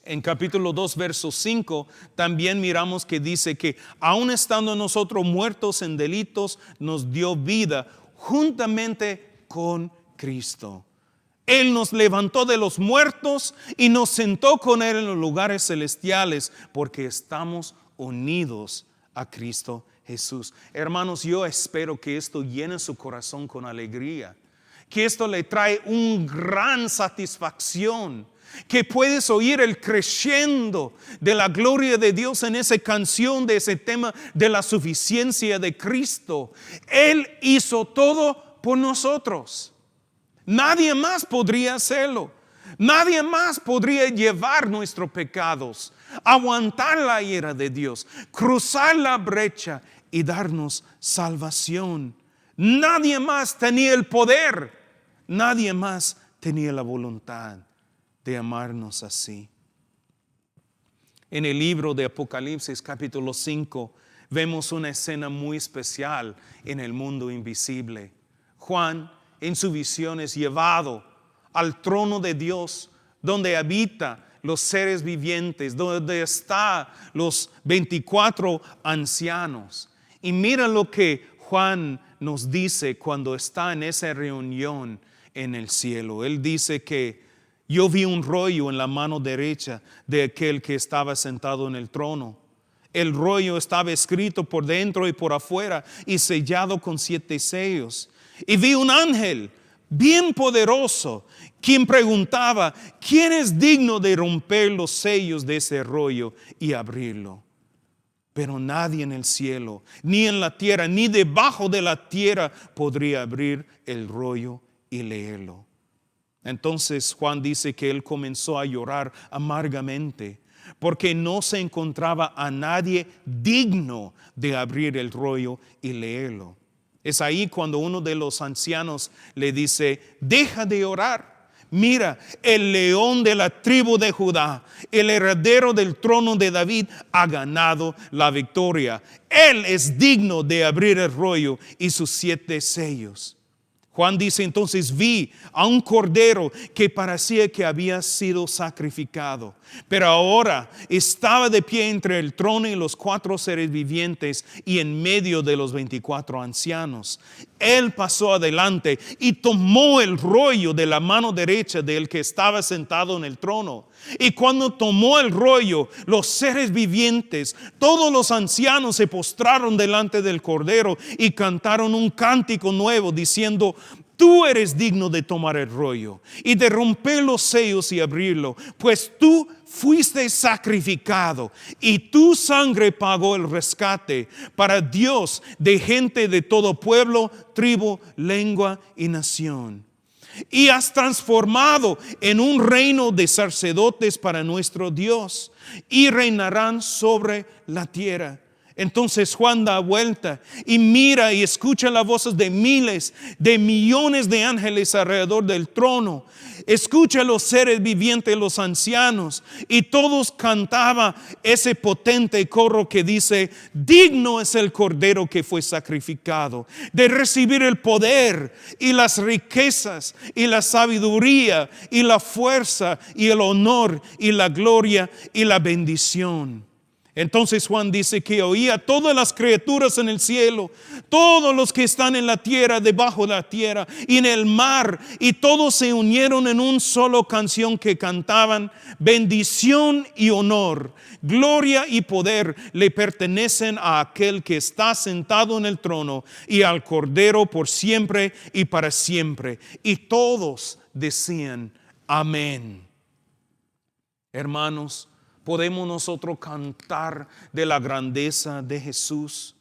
En capítulo 2, verso 5, también miramos que dice que aun estando nosotros muertos en delitos, nos dio vida juntamente con Cristo. Él nos levantó de los muertos y nos sentó con Él en los lugares celestiales porque estamos unidos a Cristo Jesús. Hermanos, yo espero que esto llene su corazón con alegría, que esto le trae una gran satisfacción, que puedes oír el crescendo de la gloria de Dios en esa canción, de ese tema de la suficiencia de Cristo. Él hizo todo por nosotros. Nadie más podría hacerlo. Nadie más podría llevar nuestros pecados, aguantar la ira de Dios, cruzar la brecha y darnos salvación. Nadie más tenía el poder. Nadie más tenía la voluntad de amarnos así. En el libro de Apocalipsis capítulo 5 vemos una escena muy especial en el mundo invisible. Juan en su visión es llevado al trono de Dios, donde habita los seres vivientes, donde están los 24 ancianos. Y mira lo que Juan nos dice cuando está en esa reunión en el cielo. Él dice que yo vi un rollo en la mano derecha de aquel que estaba sentado en el trono. El rollo estaba escrito por dentro y por afuera y sellado con 7 sellos. Y vi un ángel bien poderoso, quien preguntaba, ¿quién es digno de romper los sellos de ese rollo y abrirlo? Pero nadie en el cielo, ni en la tierra, ni debajo de la tierra podría abrir el rollo y leerlo. Entonces Juan dice que él comenzó a llorar amargamente porque no se encontraba a nadie digno de abrir el rollo y leerlo. Es ahí cuando uno de los ancianos le dice, deja de orar. Mira, el león de la tribu de Judá, el heredero del trono de David, ha ganado la victoria. Él es digno de abrir el rollo y sus 7 sellos. Juan dice, entonces vi a un cordero que parecía que había sido sacrificado, pero ahora estaba de pie entre el trono y los 4 seres vivientes y en medio de los 24 ancianos. Él pasó adelante y tomó el rollo de la mano derecha del que estaba sentado en el trono. Y cuando tomó el rollo, los seres vivientes, todos los ancianos se postraron delante del cordero y cantaron un cántico nuevo diciendo, tú eres digno de tomar el rollo y de romper los sellos y abrirlo, pues tú fuiste sacrificado y tu sangre pagó el rescate para Dios de gente de todo pueblo, tribu, lengua y nación. Y has transformado en un reino de sacerdotes para nuestro Dios y reinarán sobre la tierra. Entonces Juan da vuelta y mira y escucha las voces de miles, de millones de ángeles alrededor del trono. Escucha los seres vivientes, los ancianos, y todos cantaban ese potente coro que dice, digno es el cordero que fue sacrificado de recibir el poder y las riquezas y la sabiduría y la fuerza y el honor y la gloria y la bendición. Entonces Juan dice que oía todas las criaturas en el cielo, todos los que están en la tierra, debajo de la tierra y en el mar, y todos se unieron en una sola canción que cantaban, bendición y honor, gloria y poder le pertenecen a aquel que está sentado en el trono y al Cordero por siempre y para siempre. Y todos decían, amén. Hermanos, ¿podemos nosotros cantar de la grandeza de Jesús?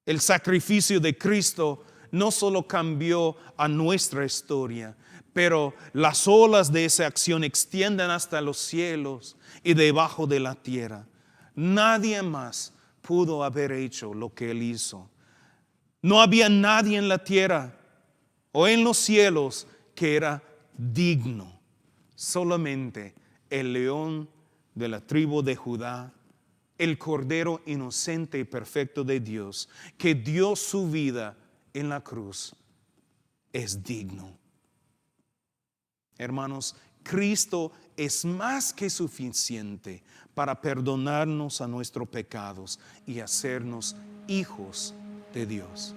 El sacrificio de Cristo no solo cambió a nuestra historia, pero las olas de esa acción extienden hasta los cielos y debajo de la tierra. Nadie más pudo haber hecho lo que Él hizo. No había nadie en la tierra o en los cielos que era digno. Solamente el león de la tribu de Judá, el Cordero inocente y perfecto de Dios, que dio su vida en la cruz, es digno. Hermanos, Cristo es más que suficiente para perdonarnos a nuestros pecados y hacernos hijos de Dios.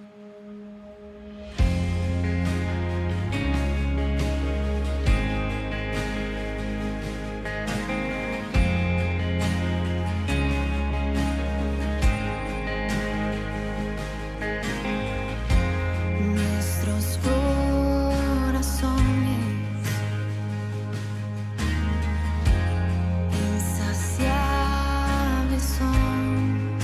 Nuestros corazones insaciables son,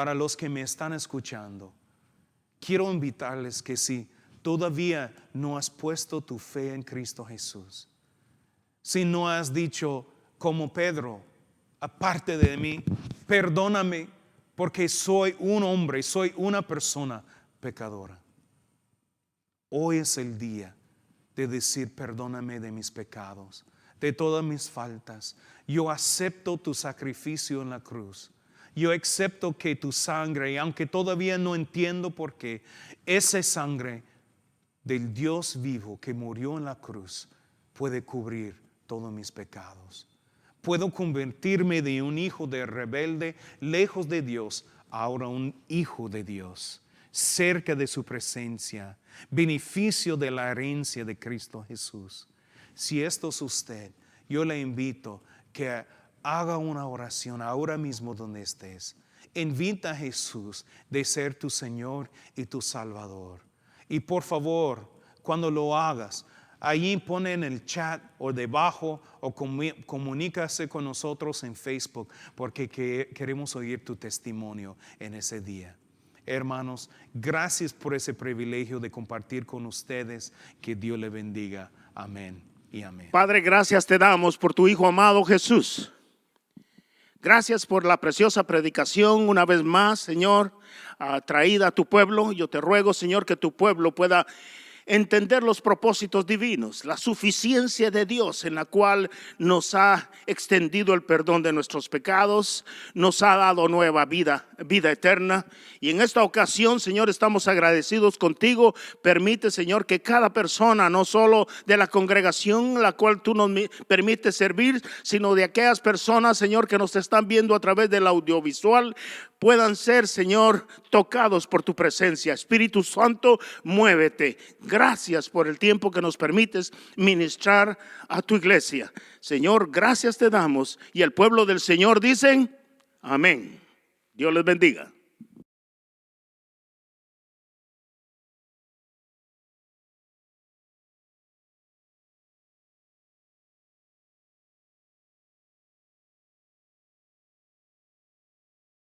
para los que me están escuchando, quiero invitarles que si todavía no has puesto tu fe en Cristo Jesús, si no has dicho como Pedro, aparte de mí, perdóname porque soy un hombre, soy una persona pecadora. Hoy es el día de decir perdóname de mis pecados, de todas mis faltas. Yo acepto tu sacrificio en la cruz. Yo acepto que tu sangre, aunque todavía no entiendo por qué, esa sangre del Dios vivo que murió en la cruz puede cubrir todos mis pecados. Puedo convertirme de un hijo de rebelde, lejos de Dios, ahora un hijo de Dios, cerca de su presencia, beneficio de la herencia de Cristo Jesús. Si esto es usted, yo le invito que haga una oración ahora mismo donde estés. Invita a Jesús de ser tu Señor y tu Salvador. Y por favor, cuando lo hagas, ahí pone en el chat o debajo o comunícase con nosotros en Facebook porque queremos oír tu testimonio en ese día. Hermanos, gracias por ese privilegio de compartir con ustedes. Que Dios le bendiga. Amén y amén. Padre, gracias te damos por tu Hijo amado Jesús. Gracias por la preciosa predicación una vez más, Señor, traída a tu pueblo. Yo te ruego, Señor, que tu pueblo pueda entender los propósitos divinos, la suficiencia de Dios en la cual nos ha extendido el perdón de nuestros pecados, nos ha dado nueva vida eterna. Y en esta ocasión, Señor, estamos agradecidos contigo. Permite, Señor, que cada persona, no solo de la congregación la cual tú nos permites servir, sino de aquellas personas, Señor, que nos están viendo a través del audiovisual, puedan ser, Señor, tocados por tu presencia. Espíritu Santo, muévete. Gracias por el tiempo que nos permites ministrar a tu iglesia. Señor, gracias te damos. Y el pueblo del Señor dicen, amén. Dios les bendiga.